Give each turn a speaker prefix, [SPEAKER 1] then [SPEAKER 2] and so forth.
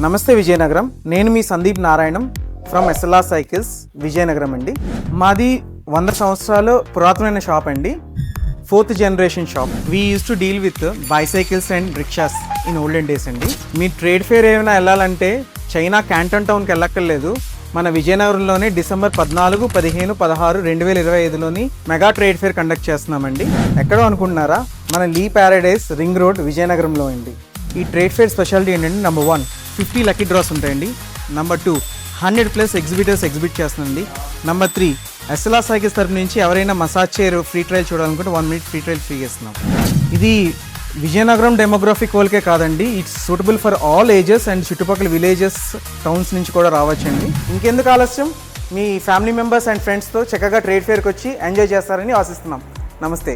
[SPEAKER 1] నమస్తే విజయనగరం. నేను మీ సందీప్ నారాయణం ఫ్రమ్ ఎస్ఎల్ఆర్ సైకిల్స్ విజయనగరం అండి. మాది 100 సంవత్సరాలు పురాతనమైన షాప్ అండి. 4th generation shop. We use to deal with bicycles and rickshaws in olden days అండి. మీ ట్రేడ్ ఫేర్ ఏమైనా వెళ్ళాలంటే చైనా క్యాంటన్ టౌన్కి వెళ్ళక్కర్లేదు. మన విజయనగరంలోనే డిసెంబర్ 14, 15, 16, 2025లోని మెగా ట్రేడ్ ఫేర్ కండక్ట్ చేస్తున్నామండి. ఎక్కడో అనుకుంటున్నారా? మన లీ ప్యారడైస్ రింగ్ రోడ్ విజయనగరంలో అండి. ఈ ట్రేడ్ ఫేర్ స్పెషాలిటీ ఏంటంటే నెంబర్ 1 50 లక్కీ డ్రాస్ ఉంటాయండి. నెంబర్ 2 100+ ఎగ్జిబిటర్స్ ఎగ్జిబిట్ చేస్తుందండి. నెంబర్ 3 ఎస్ఎల్ఆర్ సైకిల్స్ తరపు నుంచి ఎవరైనా మసాజ్ చైర్ ఫ్రీ ట్రయల్ చూడాలనుకుంటే 1 minute ఫ్రీ ట్రయల్ ఫ్రీ ఇస్తున్నాం. ఇది విజయనగరం డెమోగ్రఫిక్ వాళ్ళకే కాదండి, it's suitable for all ages and చుట్టుపక్కల విలేజెస్ టౌన్స్ నుంచి కూడా రావచ్చండి. ఇంకెందుకు ఆలస్యం, మీ ఫ్యామిలీ మెంబర్స్ అండ్ ఫ్రెండ్స్తో చక్కగా ట్రేడ్ ఫేర్కి వచ్చి ఎంజాయ్ చేస్తారని ఆశిస్తున్నాం. నమస్తే.